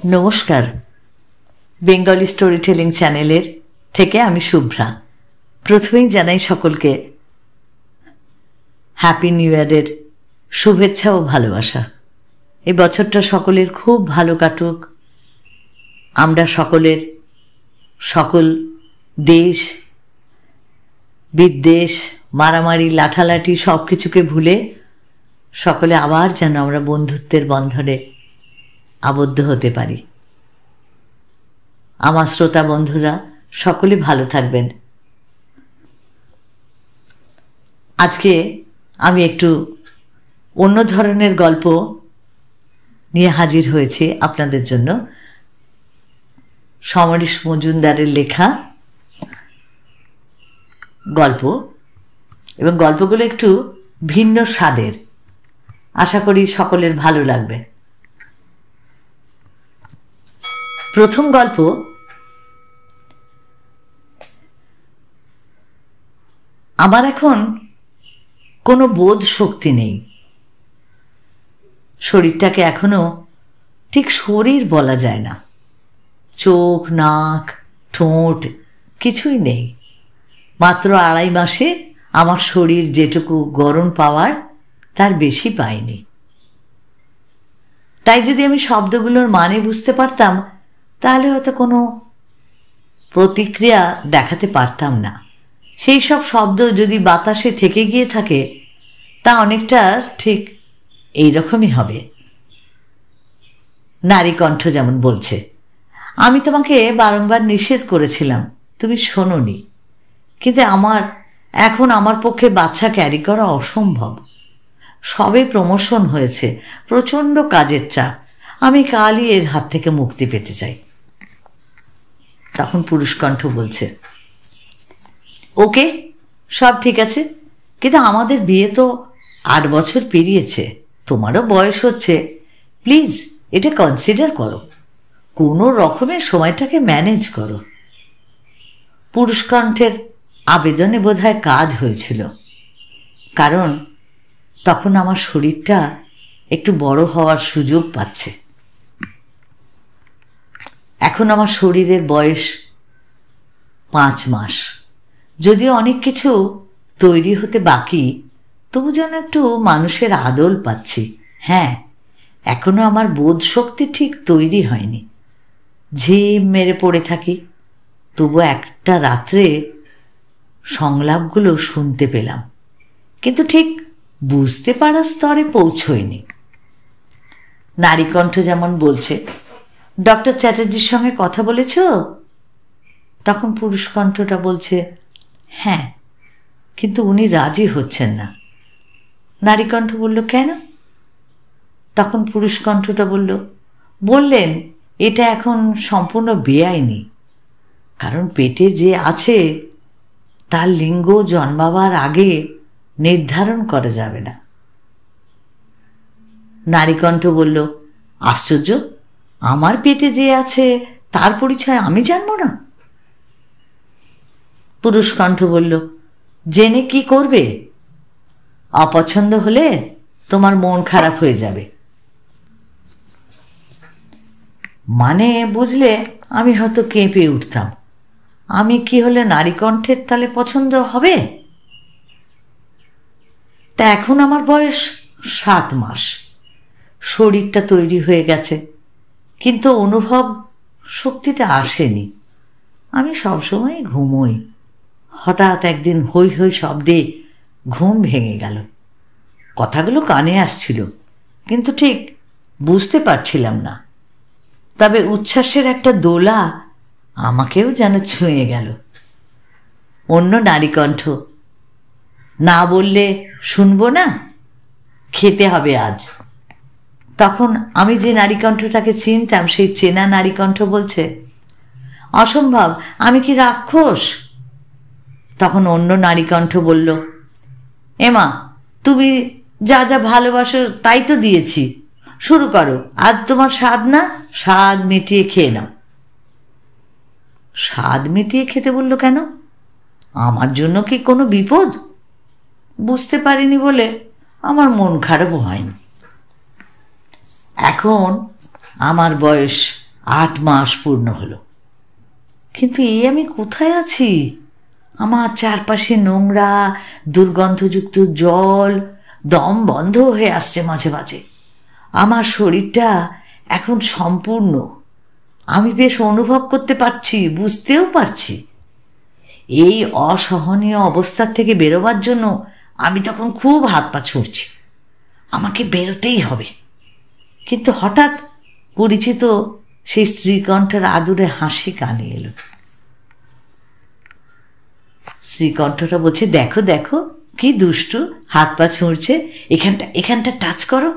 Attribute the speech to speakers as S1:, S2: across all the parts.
S1: নমস্কার, Bengali story telling চ্যানেলের থেকে আমি শুভ্রা। প্রথমেই জানাই সকলকে হ্যাপি নিউ ইয়ারের শুভেচ্ছা ও ভালোবাসা। এই বছরটা সকলের খুব ভালো কাটুক। আমরা সকল দেশ বিদ্বেষ, মারামারি, লাঠালাঠি সব কিছুকে ভুলে সকলে আবার যেন আমরা বন্ধুত্বের বন্ধনে আবদ্ধ হতে পারি। আমার শ্রোতা বন্ধুরা সকলে ভালো থাকবেন। আজকে আমি একটু অন্য ধরনের গল্প নিয়ে হাজির হয়েছি আপনাদের জন্য। সমরেশ মজুমদারের লেখা গল্প, এবং গল্পগুলো একটু ভিন্ন স্বাদের। আশা করি সকলের ভালো লাগবে। প্রথম গল্প, আমার এখন কোনো বোধ শক্তি নেই। শরীরটাকে এখনো ঠিক শরীর বলা যায় না। চোখ, নাক, ঠোঁট কিছুই নেই। মাত্র 2.5 মাসে আমার শরীর যেটুকু গরম পাওয়ার তার বেশি পাইনি। তাই যদি আমি শব্দগুলোর মানে বুঝতে পারতাম তাহলে হয়তো কোনো প্রতিক্রিয়া দেখাতে পারতাম না। সেই সব শব্দ যদি বাতাসে থেকে গিয়ে থাকে তা অনেকটা ঠিক এইরকমই হবে। নারী কণ্ঠ যেমন বলছে, আমি তোমাকে বারংবার নিষেধ করেছিলাম, তুমি শোনোনি। কিন্তু এখন আমার পক্ষে বাচ্চা ক্যারি করা অসম্ভব। সবে প্রমোশন হয়েছে, প্রচণ্ড কাজের চাপ। আমি কালই এর হাত থেকে মুক্তি পেতে চাই। তখন পুরুষকণ্ঠ বলছে, ওকে, সব ঠিক আছে, কিন্তু আমাদের বিয়ে তো 8 বছর পেরিয়েছে, তোমারও বয়স হচ্ছে। প্লিজ এটা কনসিডার করো, কোনো রকমের সময়টাকে ম্যানেজ করো। পুরুষকণ্ঠের আবেদনে বোধহয় কাজ হয়েছিল, কারণ তখন আমার শরীরটা একটু বড় হওয়ার সুযোগ পাচ্ছে। এখন আমার শরীরের বয়স 5 মাস। যদিও অনেক কিছু তৈরি হতে বাকি, তবু যেন একটু মানুষের আদল পাচ্ছি। হ্যাঁ, এখনো আমার বোধ শক্তি ঠিক তৈরি হয়নি। ঝিম মেরে পড়ে থাকি, তবু একটা রাত্রে সংলাপগুলো শুনতে পেলাম, কিন্তু ঠিক বুঝতে পারার স্তরে পৌঁছয়নি। নারীকণ্ঠ যেমন বলছে, ডক্টর চ্যাটার্জির সঙ্গে কথা বলেছ? তখন পুরুষকণ্ঠটা বলছে, হ্যাঁ, কিন্তু উনি রাজি হচ্ছেন না। নারীকণ্ঠ বলল, কেন? তখন পুরুষকণ্ঠটা বললেন এটা এখন সম্পূর্ণ বেআইনি, কারণ পেটে যে আছে তার লিঙ্গ জন্মাবার আগে নির্ধারণ করা যাবে না। নারীকণ্ঠ বলল, আশ্চর্য, আমার পেটে যে আছে তার পরিচয় আমি জানব না? পুরুষকণ্ঠ বলল, জেনে কি করবে? অপছন্দ হলে তোমার মন খারাপ হয়ে যাবে। মানে বুঝলে আমি হয়তো কেঁপে উঠতাম। আমি কি হলে নারীকণ্ঠের তালে পছন্দ হবে? তা এখন আমার বয়স 7 মাস। শরীরটা তৈরি হয়ে গেছে, কিন্তু অনুভব শক্তিটা আসেনি। আমি সবসময় ঘুমোই। হঠাৎ একদিন হৈ হৈ শব্দে ঘুম ভেঙে গেল। কথাগুলো কানে আসছিল, কিন্তু ঠিক বুঝতে পারছিলাম না। তবে উচ্ছ্বাসের একটা দোলা আমাকেও যেন ছুঁয়ে গেল। অন্য নারীকণ্ঠ, না বললে শুনবো না, খেতে হবে আজ। তখন আমি যে নারীকণ্ঠটাকে চিনতাম, সেই চেনা নারীকণ্ঠ বলছে, অসম্ভব, আমি কি রাক্ষস? তখন অন্য নারীকণ্ঠ বলল, এমা, তুমি যা যা ভালোবাসো তাই তো দিয়েছি, শুরু করো। আজ তোমার স্বাদ না, স্বাদ মিটিয়ে খেয়ে নাও। স্বাদ মিটিয়ে খেতে বলল কেন? আমার জন্য কি কোনো বিপদ? বুঝতে পারিনি বলে আমার মন খারাপও হয়নি। এখন আমার বয়স 8 মাস পূর্ণ হলো। কিন্তু আমি কোথায় আছি? আমার চারপাশে নোংরা, দুর্গন্ধযুক্ত জল, দম বন্ধ হয়ে আসছে মাঝে মাঝে। আমার শরীরটা এখন সম্পূর্ণ। আমি বেশ অনুভব করতে পারছি, বুঝতেও পারছি। এই অসহনীয় অবস্থার থেকে বেরোবার জন্য আমি তখন খুব হাত পা ছুঁড়ছি। আমাকে বেরোতেই হবে। কিন্তু হঠাৎ পরিচিত সেই স্ত্রীকণ্ঠের আদুরে হাসি কানে এলো। স্ত্রীকণ্ঠটা বলছে, দেখো দেখো কি দুষ্টু, হাত পা ছুঁড়ছে, এখানটা টাচ করো।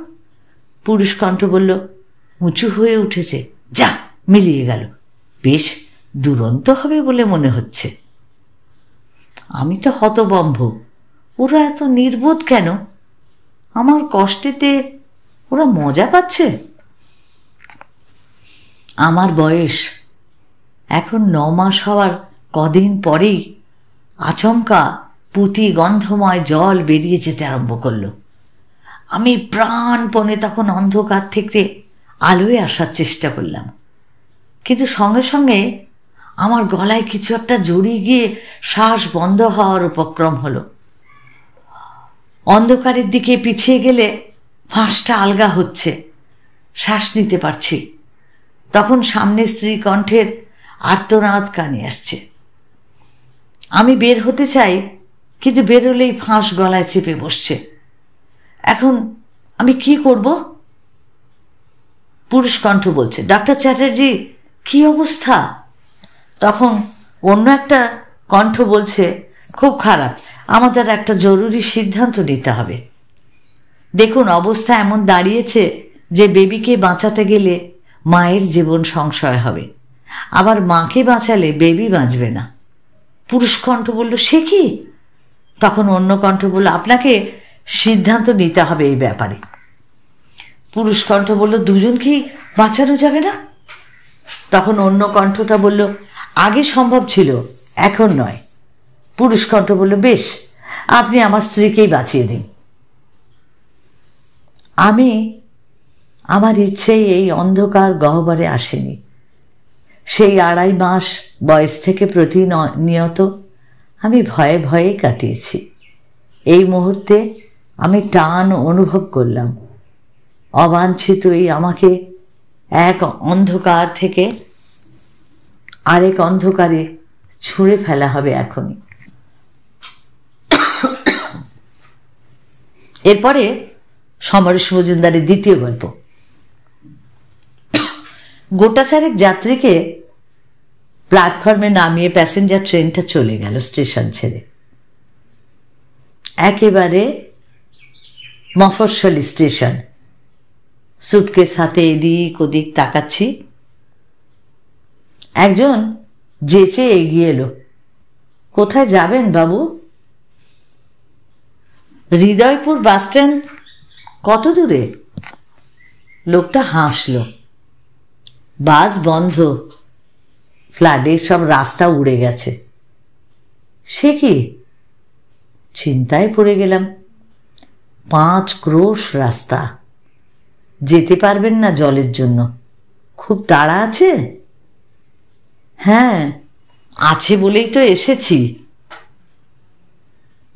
S1: পুরুষ কণ্ঠ বলল, উঁচু হয়ে উঠেছে, যা, মিলিয়ে গেল, বেশ দুরন্ত হবে বলে মনে হচ্ছে। আমি তো হতবম্ব। ওরা এত নির্বোধ কেন? আমার কষ্টেতে ওরা মজা পাচ্ছে। আমার বয়স এখন 9 মাস হওয়ার কদিন পরেই আচমকা পুঁতি গন্ধময় জল বেরিয়ে যেতে আরম্ভ করলো। আমি প্রাণপণে তখন অন্ধকার থেকে আলোয় আসার চেষ্টা করলাম, কিন্তু সঙ্গে সঙ্গে আমার গলায় কিছু একটা জড়িয়ে গিয়ে শ্বাস বন্ধ হওয়ার উপক্রম হলো। অন্ধকারের দিকে পিছিয়ে গেলে ফাঁসটা আলগা হচ্ছে, শ্বাস নিতে পারছি। তখন সামনে স্ত্রী কণ্ঠের আর্তনাদ কানে আসছে। আমি বের হতে চাই, কিন্তু বেরোলেই ফাঁস গলায় চেপে বসছে। এখন আমি কি করব? পুরুষ কণ্ঠ বলছে, ডাক্তার চ্যাটার্জি, কি অবস্থা? তখন অন্য একটা কণ্ঠ বলছে, খুব খারাপ, আমাদের একটা জরুরি সিদ্ধান্ত নিতে হবে। দেখুন, অবস্থা এমন দাঁড়িয়েছে যে বেবিকে বাঁচাতে গেলে মায়ের জীবন সংশয় হবে, আবার মাকে বাঁচালে বেবি বাঁচবে না। পুরুষ কণ্ঠ বলল, সে কি? তখন অন্য কণ্ঠ বলল, আপনাকে সিদ্ধান্ত নিতে হবে এই ব্যাপারে। পুরুষ কণ্ঠ বলল, দুজনকেই বাঁচানো যাবে না? তখন অন্য কণ্ঠটা বলল, আগে সম্ভব ছিল, এখন নয়। পুরুষ কণ্ঠ বলল, বেশ, আপনি আমার স্ত্রীকেই বাঁচিয়ে দিন। আমার ইচ্ছেই এই অন্ধকার গহ্বরে আসেনি। সেই 2.5 মাস বয়স থেকে প্রতিনিয়ত আমি ভয়ে ভয়ে কাটিয়েছি। এই মুহূর্তে আমি টান অনুভব করলাম। অবাঞ্ছিতই আমাকে এক অন্ধকার থেকে আরেক অন্ধকারে ছুঁড়ে ফেলা হবে এখনই। এরপরে সমরেশ মজুমদারের দ্বিতীয় গল্প। গোটা 4 যাত্রীকে প্ল্যাটফর্মে নামিয়ে প্যাসেঞ্জার ট্রেনটা চলে গেল স্টেশন ছেড়ে। একেবারে মফস্বলী স্টেশন। সুটকেস হাতে এদিক ওদিক তাকাচ্ছি। একজন যেচে এগিয়ে এলো, কোথায় যাবেন বাবু? হৃদয়পুর বাসস্ট্যান্ড। কত দূরে? লোকটা হাসল। বাস বন্ধ, ফ্লাডে সব রাস্তা উড়ে গেছে। সে কি? চিন্তায় পড়ে গেলাম। 5 ক্রোশ রাস্তা, যেতে পারবেন না জলের জন্য। খুব তাড়া আছে? হ্যাঁ, আছে বলেই তো এসেছি।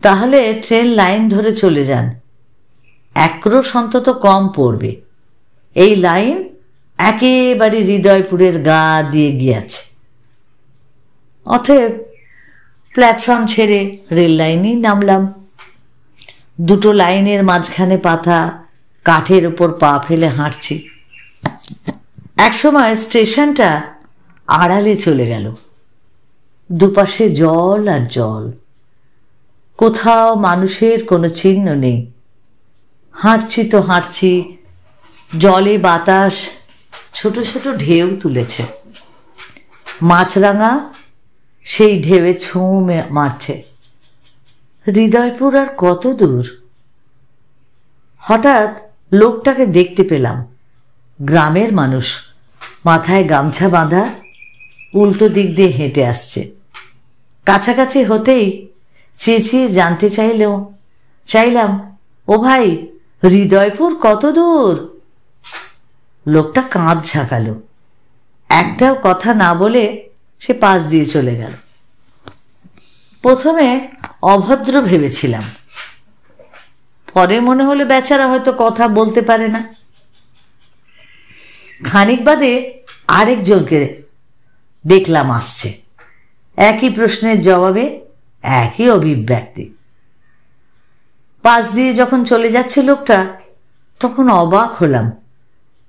S1: তাহলে ট্রেন লাইন ধরে চলে যান, 1 ক্রোশ অন্তত কম পড়বে। এই লাইন একেবারে হৃদয়পুরের গা দিয়ে গিয়েছে। অতএব প্ল্যাটফর্ম ছেড়ে রেল লাইনেই নামলাম। 2 লাইনের মাঝখানে পাতা কাঠের ওপর পা ফেলে হাঁটছি। একসময় স্টেশনটা আড়ালে চলে গেল। দুপাশে জল আর জল, কোথাও মানুষের কোনো চিহ্ন নেই। হাঁটছি তো হাঁটছি, জলে বাতাস ছোট ছোট ঢেউ তুলেছে। মাছরাঙা সেই ঢেউয়ে ছোঁ মারছে। হৃদয়পুর আর কত দূর? হঠাৎ লোকটাকে দেখতে পেলাম। গ্রামের মানুষ, মাথায় গামছা বাঁধা, উল্টো দিক দিয়ে হেঁটে আসছে। কাছাকাছি হতেই চেঁচিয়ে জানতে চাইলাম, ও ভাই, হৃদয়পুর কত দূর? লোকটা কাঁধ ঝাঁকালো। একটাও কথা না বলে সে পাশ দিয়ে চলে গেল। প্রথমে অভদ্র ভেবেছিলাম, পরে মনে হলো বেচারা হয়তো কথা বলতে পারে না। খানিক বাদে আরেকজনকে দেখলাম আসছে, একই প্রশ্নের জবাবে একই অভিব্যক্তি। পাশ দিয়ে যখন চলে যাচ্ছে লোকটা, তখন অবাক হলাম।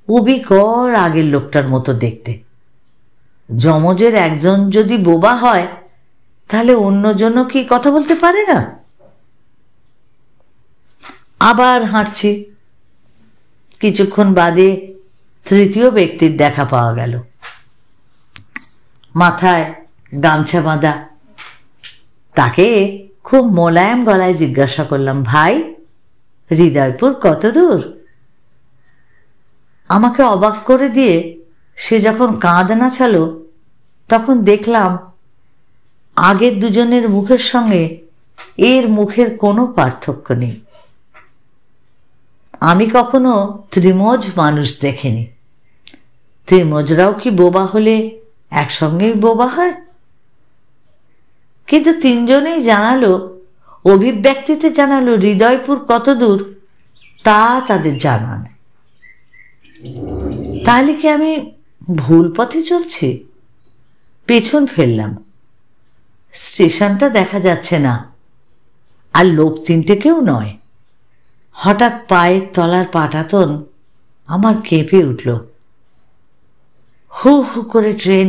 S1: উবিকর আগের লোকটার মতো দেখতে। যমজের একজন যদি বোবা হয়, তাহলে অন্যজনও কি কথা বলতে পারে না? আবার হাঁটছি। কিছুক্ষণ বাদে তৃতীয় ব্যক্তির দেখা পাওয়া গেল। মাথায় গামছা বাঁধা। তাকে খুব মোলায়েম গলায় জিজ্ঞাসা করলাম, ভাই, হৃদয়পুর কত দূর? আমাকে অবাক করে দিয়ে সে যখন কাঁধ নাচালো, তখন দেখলাম আগের দুজনের মুখের সঙ্গে এর মুখের কোনো পার্থক্য নেই। আমি কখনো ত্রিমোজ মানুষ দেখিনি। ত্রিমোজরাও কি বোবা হলে একসঙ্গেই বোবা হয়? কিন্তু তিনজনেই জানালো, অভিব্যক্তিতে জানালো হৃদয়পুর কত দূর তা তাদের জানা নেই। তাহলে কি আমি ভুল পথে চলছি? পেছন ফেললাম। স্টেশনটা দেখা যাচ্ছে না, আর লোক তিনটেকেও নয়। হঠাৎ পায়ের তলার পাটাতন আমার কেঁপে উঠল। হু হু করে ট্রেন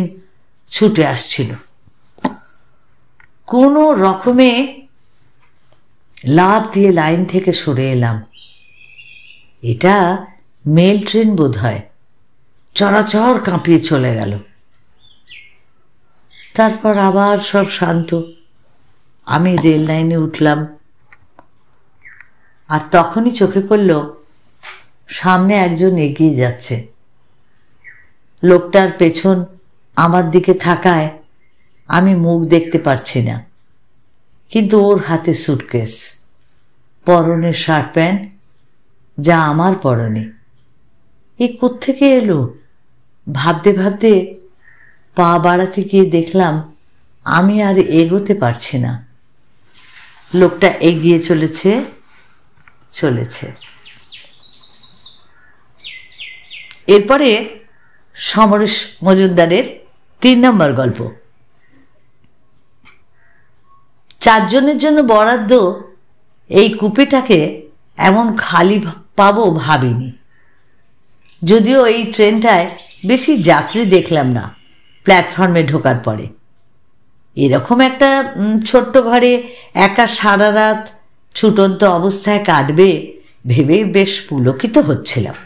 S1: ছুটে আসছিল। কোনো রকমে লাফ দিয়ে লাইন থেকে সরে এলাম। এটা মেল ট্রেন বোধ হয়। চড়াচড় কাঁপিয়ে চলে গেল। তারপর আবার সব শান্ত। আমি রেল লাইনে উঠলাম, আর তখনই চোখে পড়ল সামনে একজন এগিয়ে যাচ্ছে। লোকটার পেছন আমার দিকে থাকায় আমি মুখ দেখতে পারছি না, কিন্তু ওর হাতে সুটকেস, পরনে শার্ট প্যান্ট, যা আমার পরনে। এ কোত্থেকে এলো ভাবতে ভাবতে পা বাড়াতে গিয়ে দেখলাম আমি আর এগোতে পারছি না। লোকটা এগিয়ে চলেছে। এরপরে সমরেশ মজুমদারের 3 নম্বর গল্প। 4 জনের জন্য বরাদ্দ এই কুপেটাকে এমন খালি পাবো ভাবিনি। যদিও এই ট্রেনটায় বেশি যাত্রী দেখলাম না প্ল্যাটফর্মে ঢোকার পরে। এরকম একটা ছোট্ট ঘরে একা সারা রাত ছুটন্ত অবস্থায় কাটবে ভেবে বেশ পুলকিত হচ্ছিলাম।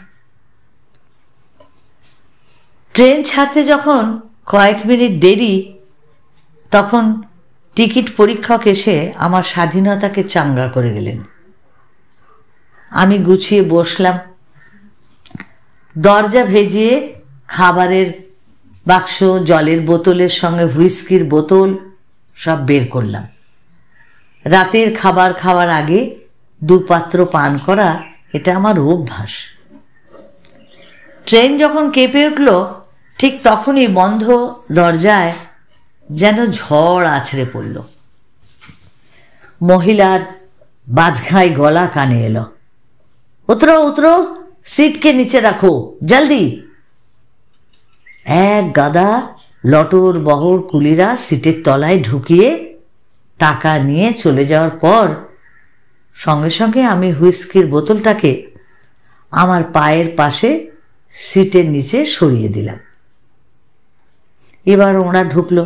S1: ট্রেন ছাড়তে যখন কয়েক মিনিট দেরি, তখন টিকিট পরীক্ষক এসে আমার স্বাধীনতাকে চাঙ্গা করে গেলেন। আমি গুছিয়ে বসলাম। দরজা ভেজিয়ে খাবারের বাক্স, জলের বোতলের সঙ্গে হুইস্কির বোতল সব বের করলাম। রাতের খাবার খাওয়ার আগে 2 পাত্র পান করা এটা আমার অভ্যাস। ট্রেন যখন কেঁপে উঠল, ঠিক তখনই বন্ধ দরজায় যেন ঝড় আছড়ে পড়ল। মহিলার বাজঘাই গলা কানে এলো, উতরো উতরো, সিটকে নিচে রাখো, জলদি। এক গাদা লটর বহর কুলিরা সিটের তলায় ঢুকিয়ে টাকা নিয়ে চলে যাওয়ার পর সঙ্গে সঙ্গে আমি হুইস্কির বোতলটাকে আমার পায়ের পাশে সিটের নিচে সরিয়ে দিলাম। এবার ওরা ঢুকলো।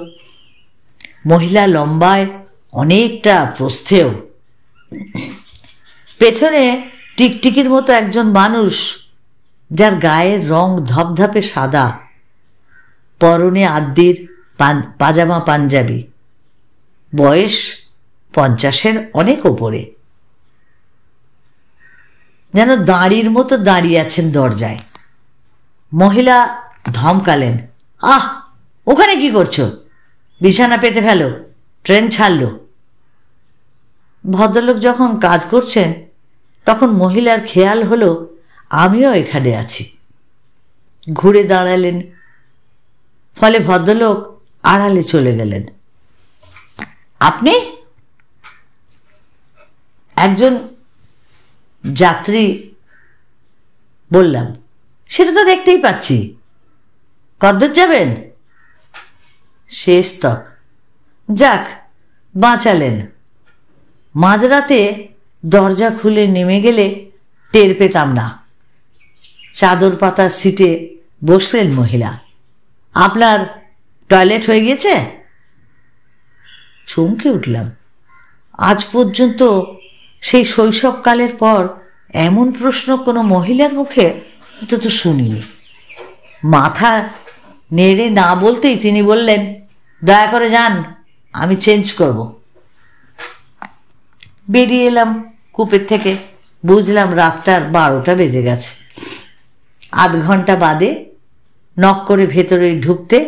S1: মহিলা লম্বায় অনেকটা, প্রস্থেও। পেছনে টিকটিকির মতো একজন মানুষ, যার গায়ের রং ধপধপে সাদা, পরনে আদ্যির পাজামা পাঞ্জাবি, বয়স 50-এর অনেক ওপরে। যেন দাঁড়ির মতো দাঁড়িয়ে আছেন দরজায়। মহিলা ধমকালেন, আহ, ওখানে কি করছো? বিছানা পেতে ফেলো, ট্রেন ছাড়লো। ভদ্রলোক যখন কাজ করছেন, তখন মহিলার খেয়াল হলো আমিও এখানে আছি। ঘুরে দাঁড়ালেন। ফলে ভদ্রলোক আড়ালে চলে গেলেন। আপনি? একজন যাত্রী বললাম। সেটা তো দেখতেই পাচ্ছি। কদ্দূর যাবেন? শেষ তক। যাক, বাঁচালেন। মাঝরাতে দরজা খুলে নেমে গেলে টের পেতাম না। চাদর পাতার সিটে বসলেন মহিলা। আপনার টয়লেট হয়ে গিয়েছে? চমকে উঠলাম। আজ পর্যন্ত সেই শৈশবকালের পর এমন প্রশ্ন কোনো মহিলার মুখে অন্তত শুনিনি। মাথা নেড়ে না বলতেই তিনি বললেন, দয়া করে যান, আমি চেঞ্জ করব। বেরিয়ে এলাম কূপের থেকে। বুঝলাম রাতটার 12টা বেজে গেছে। আধ ঘন্টা বাদে নক করে ভেতরে ঢুকতে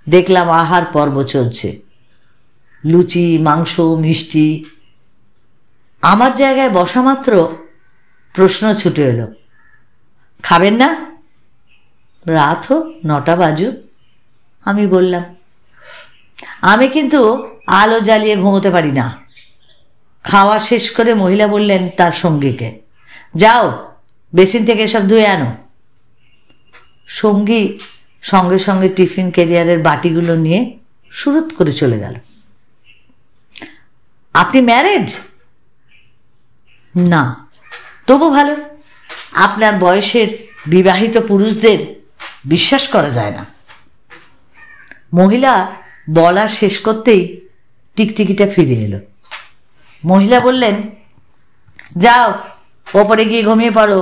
S1: দেখলাম আহার পর্ব চলছে। লুচি, মাংস, মিষ্টি। আমার জায়গায় বসা মাত্র প্রশ্ন ছুটে এলো, খাবেন না? রাত হোক, 9টা বাজুক। আমি বললাম, আমি কিন্তু আলো জ্বালিয়ে ঘুমোতে পারি না। খাওয়া শেষ করে মহিলা বললেন তার সঙ্গীকে, যাও বেসিন থেকে এসব ধুয়ে আনো। সঙ্গী সঙ্গে সঙ্গে টিফিন ক্যারিয়ারের বাটিগুলো নিয়ে সুরুত করে চলে গেল। আপনি ম্যারেড? না। তবু ভালো। আপনার বয়সের বিবাহিত পুরুষদের বিশ্বাস করা যায় না। মহিলা বলা শেষ করতেই টিকটিকিটা ফিরে এলো। মহিলা বললেন, যাও ওপরে গিয়ে ঘুমিয়ে পড়ো,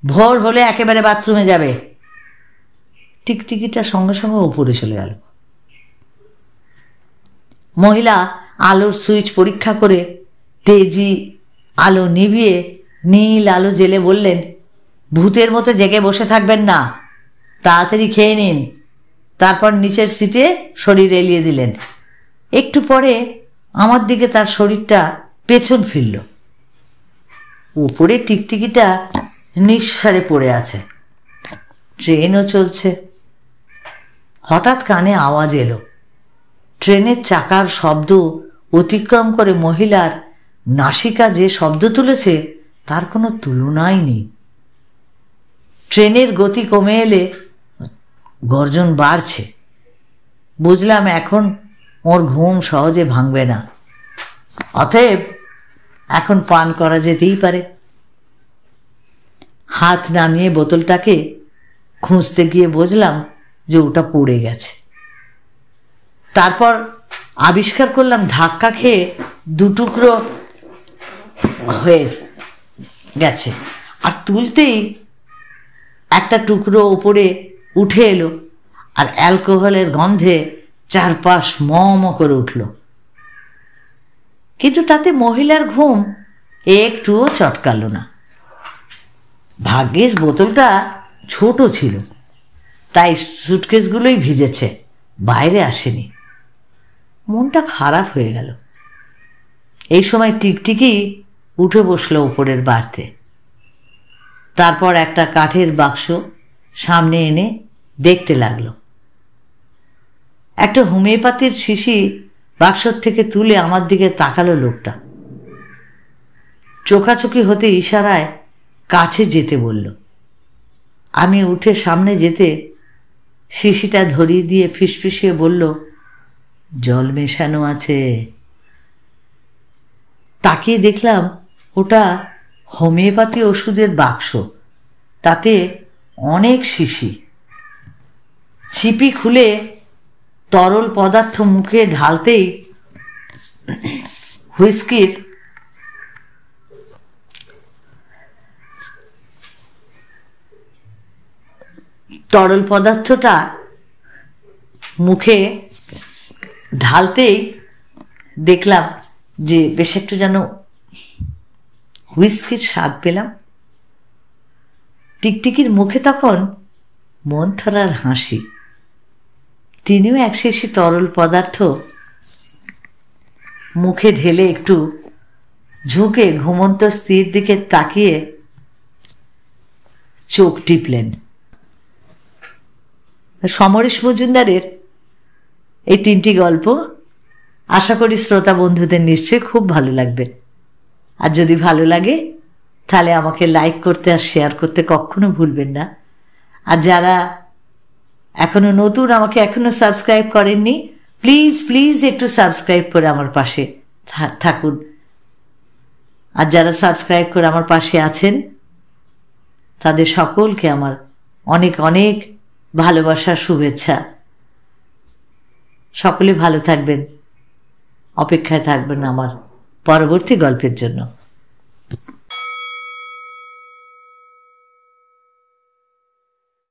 S1: ভোর হলে একেবারে বাথরুমে যাবে। টিকটিকিটা সঙ্গে সঙ্গে উপরে চলে গেল। মহিলা আলোর সুইচ পরীক্ষা করে তেজি আলো নিভিয়ে নীল আলো জেলে বললেন, ভূতের মতো জেগে বসে থাকবেন না, তাড়াতাড়ি খেয়ে নিন। তারপর নিচের সিটে শরীর এলিয়ে দিলেন। একটু পরে আমার দিকে তার শরীরটা পেছন ফিরল। উপরে টিকটিকিটা নিঃসাড়ে পড়ে আছে। ট্রেনও চলছে। হঠাৎ কানে আওয়াজ এলো। ট্রেনের চাকার শব্দ অতিক্রম করে মহিলার নাসিকা যে শব্দ তুলেছে তার কোনো তুলনাই নেই। ট্রেনের গতি কমে এলে গর্জন বাড়ছে। বুঝলাম এখন ওর ঘুম সহজে ভাঙবে না। অতএব এখন পান করা যেতেই পারে। হাত নামিয়ে বোতলটাকে খুঁজতে গিয়ে বুঝলাম যে ওটা পড়ে গেছে। তারপর আবিষ্কার করলাম ধাক্কা খেয়ে 2 টুকরো হয়ে গেছে, আর তুলতেই একটা টুকরো উপরে উঠে এলো, আর অ্যালকোহলের গন্ধে চারপাশ ম ম করে উঠল। কিন্তু তাতে মহিলার ঘুম একটুও চটকালো না। ভাগ্যের বোতলটা ছোট ছিল, তাই সুটকেসগুলোই ভিজেছে, বাইরে আসেনি। মনটা খারাপ হয়ে গেল। এই সময় টিকটিকি উঠে বসলো উপরের বার্থে। তারপর একটা কাঠের বাক্স সামনে এনে দেখতে লাগলো। একটা হোমিওপ্যাথির শিশি বাক্সর থেকে তুলে আমার দিকে তাকালো লোকটা। চোখাচোখি হতে ইশারায় কাছে যেতে বলল। আমি উঠে সামনে যেতে শিশিটা ধরিয়ে দিয়ে ফিসফিসিয়ে বলল, জল মেশানো আছে। তাকিয়ে দেখলাম ওটা হোমিওপ্যাথি ওষুধের বাক্স, তাতে অনেক শিশি। ছিপি খুলে তরল পদার্থ মুখে ঢালতেই হুইস্কির তরল পদার্থটা মুখে ঢালতেই দেখলাম যে বেশ একটু যেন হুইস্কির স্বাদ পেলাম। টিকটিকির মুখে তখন মন্থরার হাসি। তিনিও এক শিশি তরল পদার্থ মুখে ঢেলে একটু ঝুঁকে ঘুমন্ত স্ত্রীর দিকে তাকিয়ে চোখ টিপলেন। সমরেশ মজুমদারের এই 3টি গল্প আশা করি শ্রোতা বন্ধুদের নিশ্চয়ই খুব ভালো লাগবে। আর যদি ভালো লাগে তাহলে আমাকে লাইক করতে আর শেয়ার করতে কখনো ভুলবেন না। আর যারা এখনো নতুন, আমাকে এখনো সাবস্ক্রাইব করেননি, প্লিজ প্লিজ একটু সাবস্ক্রাইব করে আমার পাশে থাকুন। আর যারা সাবস্ক্রাইব করে আমার পাশে আছেন তাদের সকলকে আমার অনেক অনেক ভালোবাসা, শুভেচ্ছা। সকলে ভালো থাকবেন, অপেক্ষায় থাকবেন আমার পরবর্তী গল্পের জন্য।